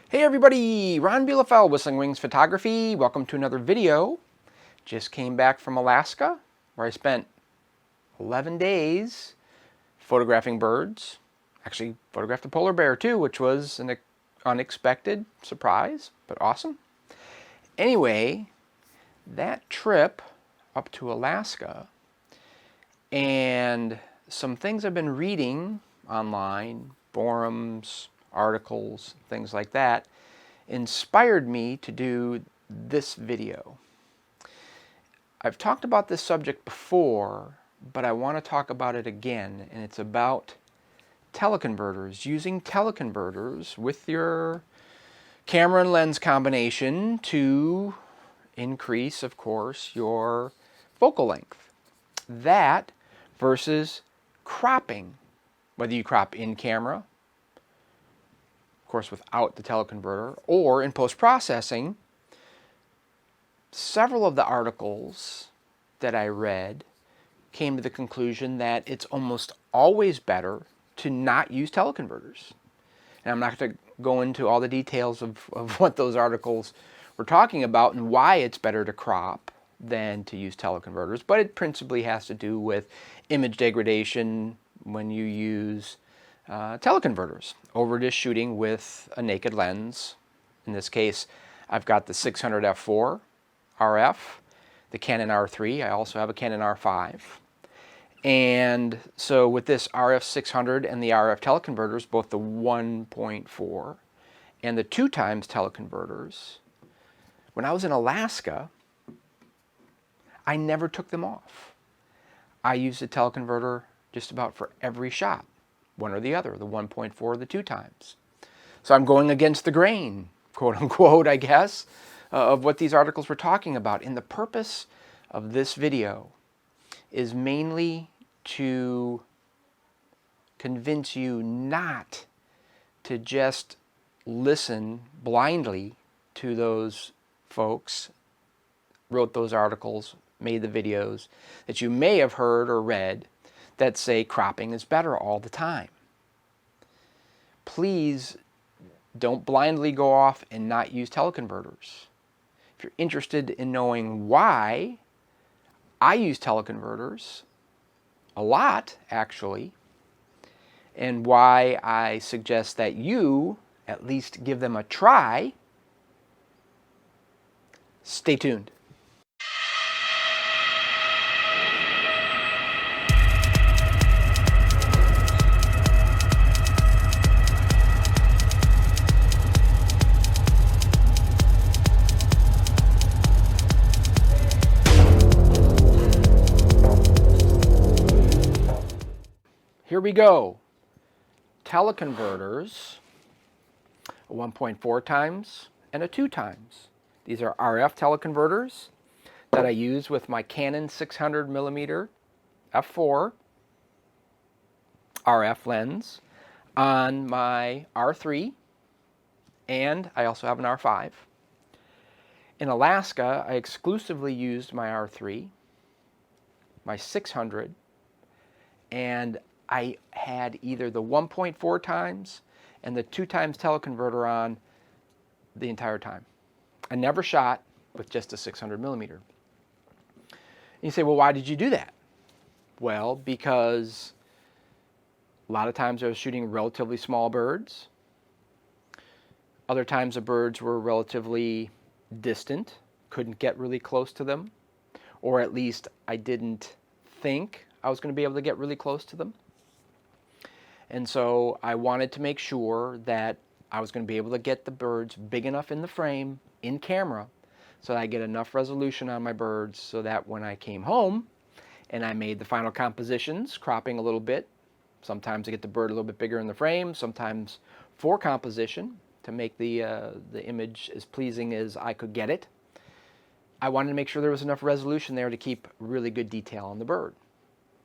Hey everybody, Ron Bielefeld, Whistling Wings Photography. Welcome to another video. Just came back from Alaska, where I spent 11 days photographing birds. Actually, photographed a polar bear too, which was an unexpected surprise, but awesome. Anyway, that trip up to Alaska and some things I've been reading online, forums, articles, things like that, inspired me to do this video. I've talked about this subject before, but I want to talk about it again, and it's about teleconverters, using teleconverters with your camera and lens combination to increase, of course, your focal length. That versus cropping, whether you crop in camera, of course without the teleconverter, or in post-processing. Several of the articles that I read came to the conclusion that it's almost always better to not use teleconverters. And I'm not going to go into all the details of what those articles were talking about and why it's better to crop than to use teleconverters, but it principally has to do with image degradation when you use teleconverters over just shooting with a naked lens. In this case, I've got the 600 f4 RF, the Canon R3. I also have a Canon R5. And so with this RF 600 and the RF teleconverters, both the 1.4 and the 2 times teleconverters, when I was in Alaska, I never took them off. I used a teleconverter just about for every shot, one or the other, the 1.4 or the 2 times. So I'm going against the grain, quote unquote, I guess, of what these articles were talking about. And the purpose of this video is mainly to convince you not to just listen blindly to those folks wrote those articles, made the videos that you may have heard or read that say cropping is better all the time. Please don't blindly go off and not use teleconverters. If you're interested in knowing why I use teleconverters, a lot actually, and why I suggest that you at least give them a try, stay tuned. Here we go. Teleconverters, a 1.4 times and a 2 times. These are RF teleconverters that I use with my Canon 600mm f4 RF lens on my R3, and I also have an R5. In Alaska, I exclusively used my R3, my 600, and I had either the 1.4 times and the 2 times teleconverter on the entire time. I never shot with just a 600mm. And you say, well, why did you do that? Well, because a lot of times I was shooting relatively small birds. Other times the birds were relatively distant, couldn't get really close to them, or at least I didn't think I was going to be able to get really close to them. And so I wanted to make sure that I was going to be able to get the birds big enough in the frame, in camera, so that I get enough resolution on my birds so that when I came home and I made the final compositions, cropping a little bit, sometimes I get the bird a little bit bigger in the frame, sometimes for composition to make the image as pleasing as I could get it. I wanted to make sure there was enough resolution there to keep really good detail on the bird.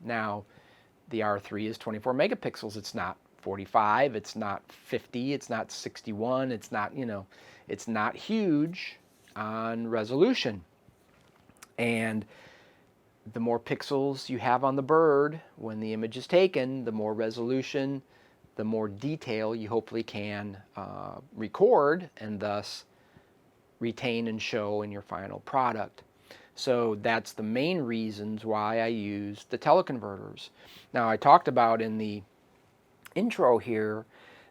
Now, the R3 is 24 megapixels. It's not 45, it's not 50, it's not 61, it's not, it's not huge on resolution. And the more pixels you have on the bird when the image is taken, the more resolution the more detail you hopefully can record and thus retain and show in your final product. So that's the main reasons why I use the teleconverters. Now, I talked about in the intro here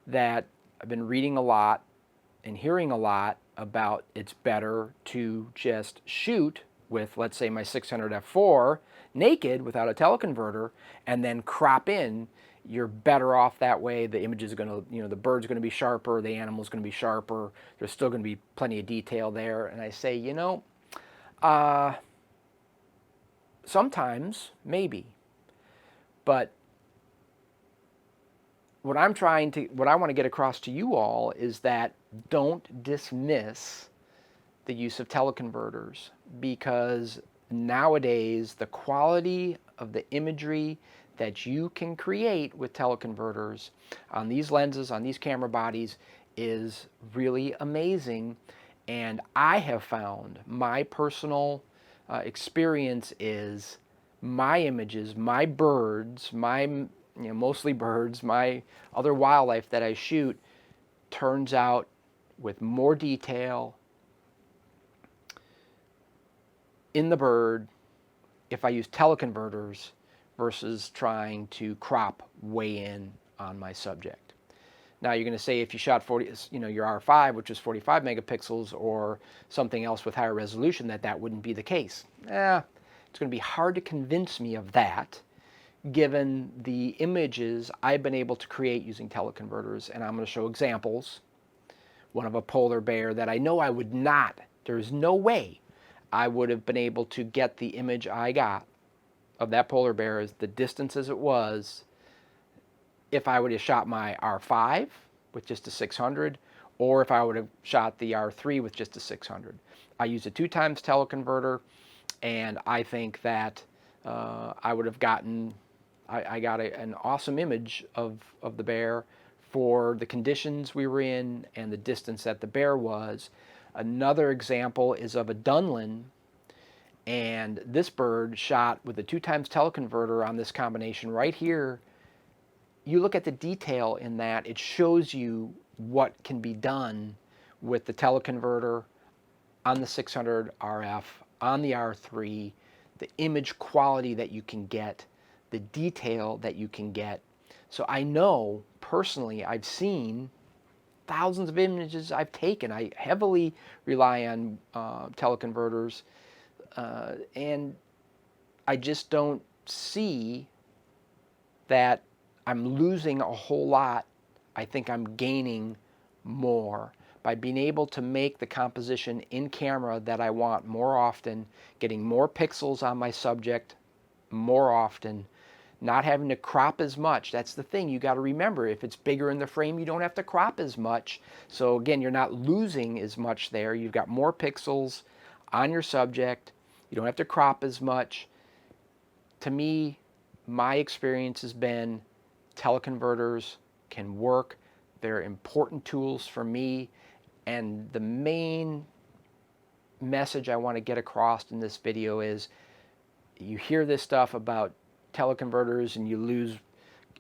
that I've been reading a lot and hearing a lot about it's better to just shoot with, let's say, my 600 f4 naked without a teleconverter and then crop in. You're better off that way. The image is going to, the bird's going to be sharper, the animal's going to be sharper, there's still going to be plenty of detail there. And I say, sometimes, maybe. But what I want to get across to you all is that don't dismiss the use of teleconverters, because nowadays the quality of the imagery that you can create with teleconverters on these lenses, on these camera bodies, is really amazing. And I have found, my personal experience is, my images, my birds, mostly birds, my other wildlife that I shoot, turns out with more detail in the bird if I use teleconverters versus trying to crop way in on my subject. Now you're going to say, if you shot your R5, which is 45 megapixels, or something else with higher resolution, that wouldn't be the case. It's going to be hard to convince me of that, given the images I've been able to create using teleconverters. And I'm going to show examples. One of a polar bear that I know I would not, there's no way I would have been able to get the image I got of that polar bear as the distance as it was if I would have shot my R5 with just a 600, or if I would have shot the R3 with just a 600. I used a 2x teleconverter, and I think that I would have gotten, I got an awesome image of the bear for the conditions we were in and the distance that the bear was. Another example is of a Dunlin, and this bird shot with a 2x teleconverter on this combination right here. You look at the detail in that, it shows you what can be done with the teleconverter on the 600 RF, on the R3, the image quality that you can get, the detail that you can get. So I know personally, I've seen thousands of images I've taken. I heavily rely on teleconverters, and I just don't see that I'm losing a whole lot. I think I'm gaining more by being able to make the composition in camera that I want more often, getting more pixels on my subject more often, not having to crop as much. That's the thing. You got to remember, if it's bigger in the frame, you don't have to crop as much. So again, you're not losing as much there. You've got more pixels on your subject. You don't have to crop as much. To me, my experience has been teleconverters can work. They're important tools for me. And the main message I want to get across in this video is, you hear this stuff about teleconverters and you lose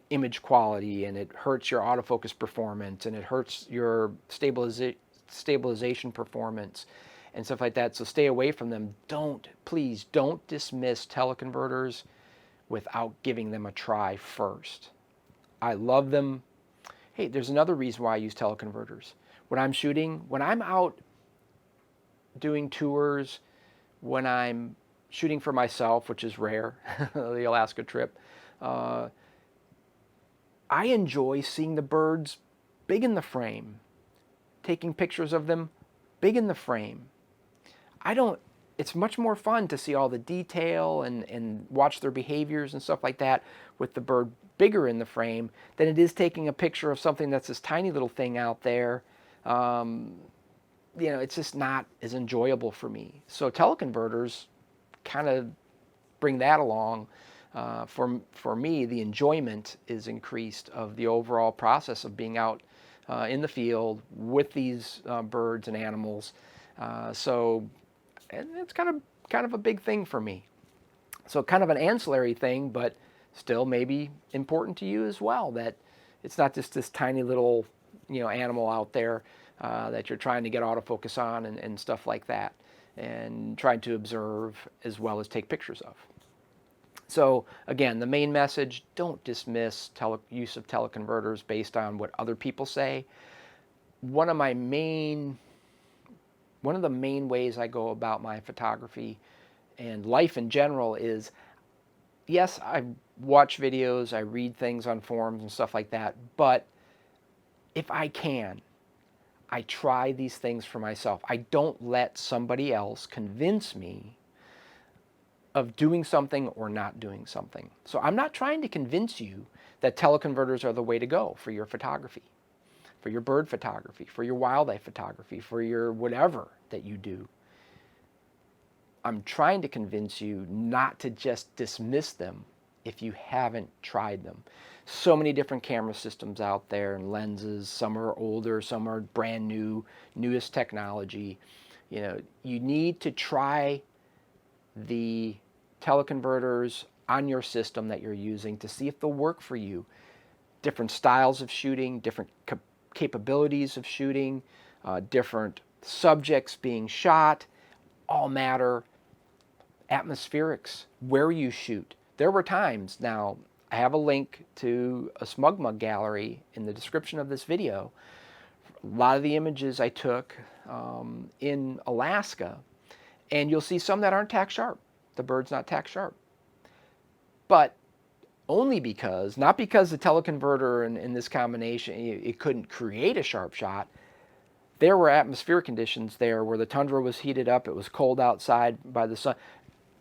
image quality, and it hurts your autofocus performance, and it hurts your stabilization performance and stuff like that. So stay away from them. Please don't dismiss teleconverters without giving them a try first. I love them. Hey, there's another reason why I use teleconverters. When I'm shooting, when I'm out doing tours, when I'm shooting for myself, which is rare, the Alaska trip, I enjoy seeing the birds big in the frame, taking pictures of them big in the frame. It's much more fun to see all the detail and watch their behaviors and stuff like that with the bird bigger in the frame than it is taking a picture of something that's this tiny little thing out there. It's just not as enjoyable for me. So teleconverters kind of bring that along. For me, the enjoyment is increased of the overall process of being out in the field with these birds and animals. And it's kind of a big thing for me. So kind of an ancillary thing, but still maybe important to you as well, that It's not just this tiny little, animal out there that you're trying to get autofocus on and stuff like that, and trying to observe as well as take pictures of. So again, the main message, don't dismiss use of teleconverters based on what other people say. One of the main ways I go about my photography and life in general is, yes, I watch videos, I read things on forums and stuff like that, but if I can, I try these things for myself. I don't let somebody else convince me of doing something or not doing something. So I'm not trying to convince you that teleconverters are the way to go for your photography, for your bird photography, for your wildlife photography, for your whatever that you do. I'm trying to convince you not to just dismiss them if you haven't tried them. So many different camera systems out there and lenses. Some are older, some are brand new, newest technology. You need to try the teleconverters on your system that you're using to see if they'll work for you. Different styles of shooting, different capabilities of shooting, different subjects being shot, all matter. Atmospherics, where you shoot. There were times, now I have a link to a Smug Mug gallery in the description of this video. A lot of the images I took in Alaska, and you'll see some that aren't tack sharp. The bird's not tack sharp. But only because, not because the teleconverter in this combination, it couldn't create a sharp shot. There were atmospheric conditions there where the tundra was heated up, it was cold outside by the sun.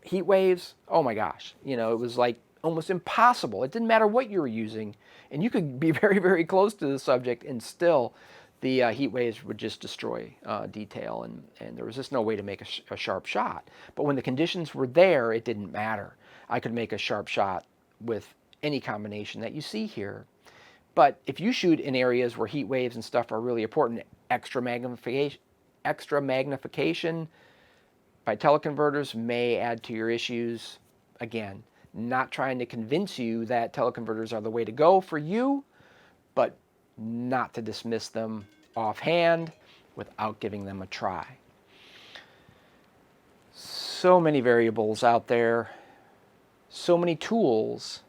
Heat waves, oh my gosh, it was like almost impossible. It didn't matter what you were using, and you could be very, very close to the subject and still the heat waves would just destroy detail, and there was just no way to make a sharp shot. But when the conditions were there, it didn't matter. I could make a sharp shot with any combination that you see here. But if you shoot in areas where heat waves and stuff are really important, extra magnification by teleconverters may add to your issues. Again, not trying to convince you that teleconverters are the way to go for you, but not to dismiss them offhand without giving them a try. So many variables out there, so many tools.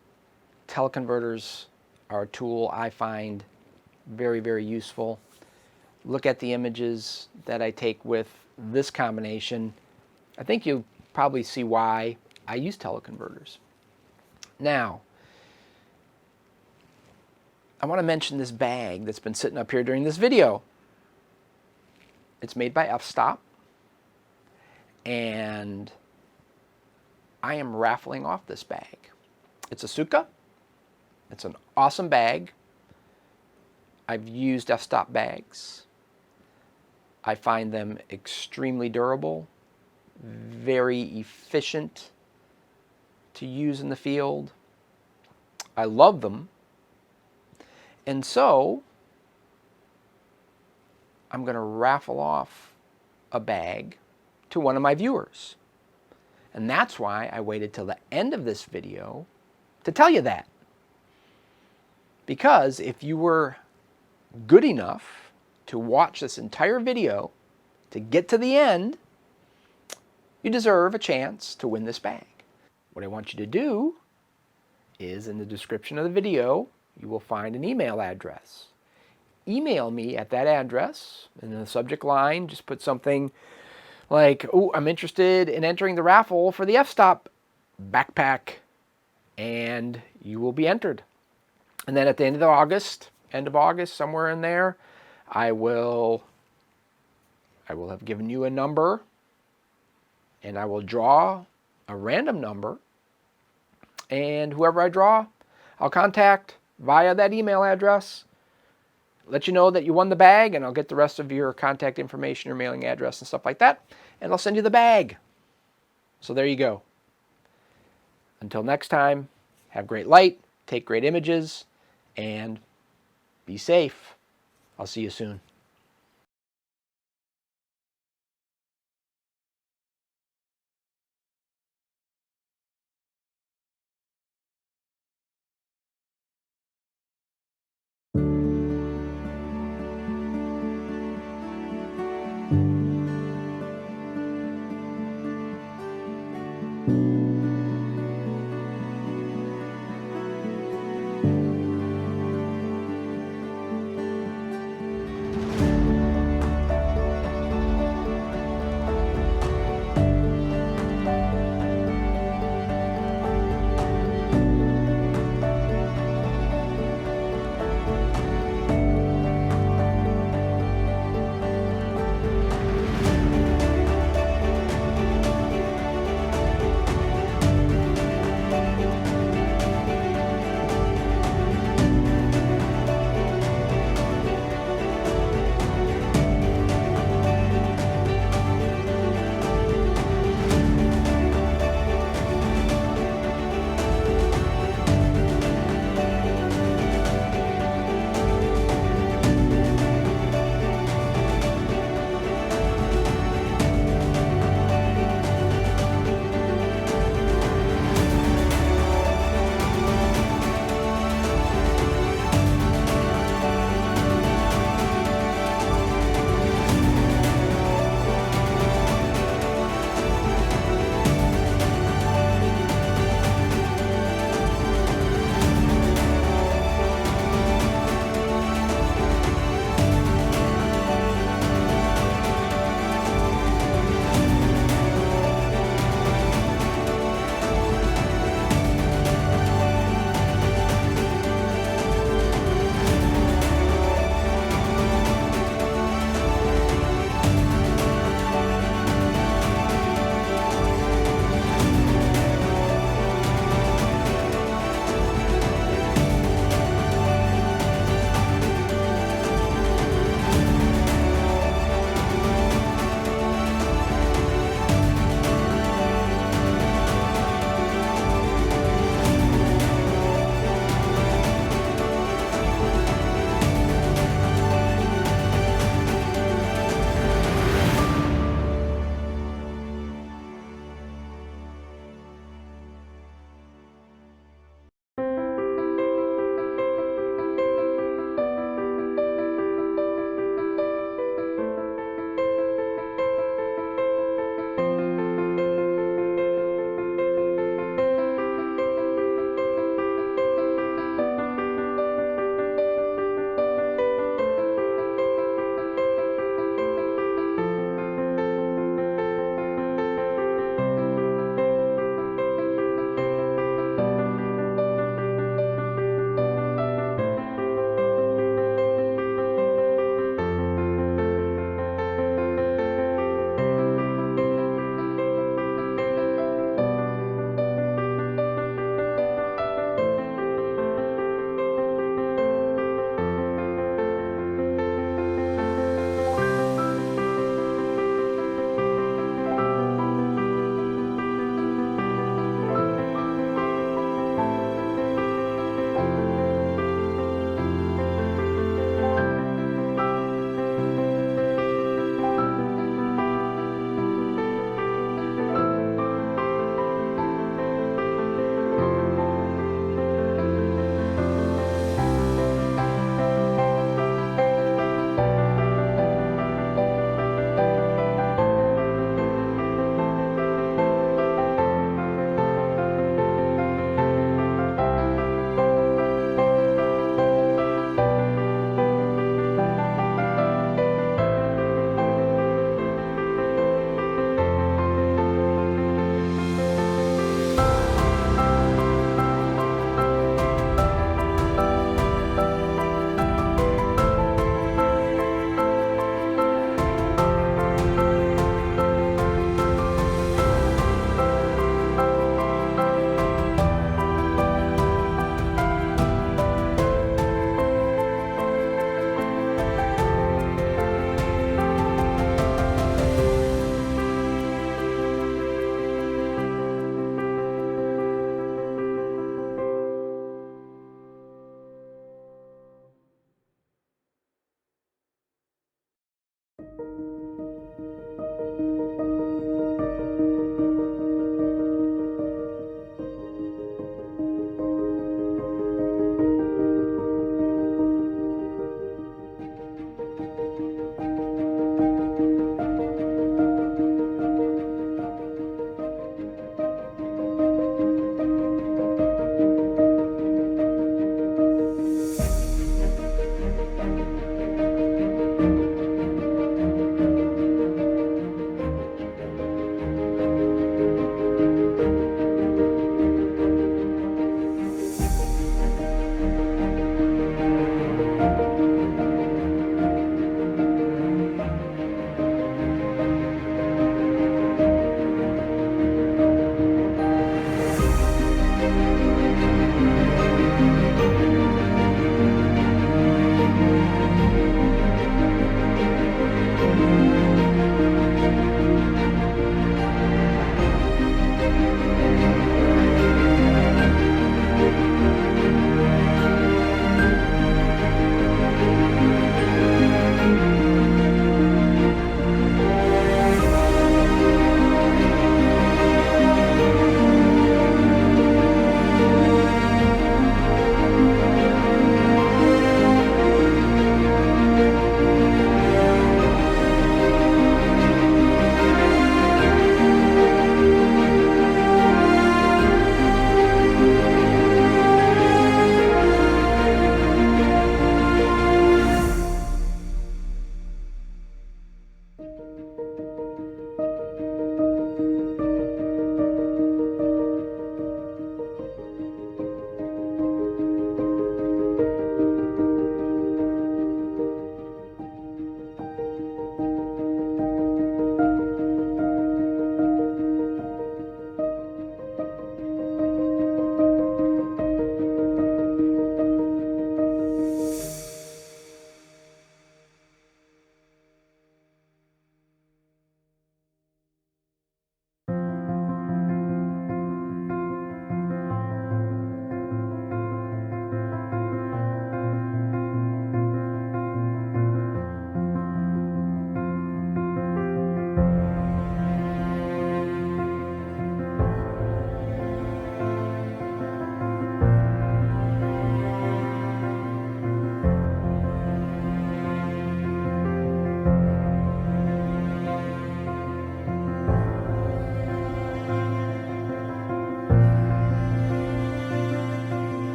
Teleconverters are a tool I find very, very useful. Look at the images that I take with this combination. I think you'll probably see why I use teleconverters. Now, I want to mention this bag that's been sitting up here during this video. It's made by f-stop, and I am raffling off this bag. It's a Suka. It's an awesome bag. I've used f-stop bags. I find them extremely durable, very efficient to use in the field. I love them. And so I'm going to raffle off a bag to one of my viewers. And that's why I waited till the end of this video to tell you that. Because if you were good enough to watch this entire video to get to the end, you deserve a chance to win this bag. What I want you to do is, in the description of the video, you will find an email address. Email me at that address, and in the subject line, just put something like, "Oh, I'm interested in entering the raffle for the f-stop backpack," and you will be entered. And then at the end of August, somewhere in there, I will have given you a number, and I will draw a random number, and whoever I draw, I'll contact via that email address, let you know that you won the bag, and I'll get the rest of your contact information, your mailing address and stuff like that, and I'll send you the bag. So there you go. Until next time, have great light, take great images, and be safe. I'll see you soon.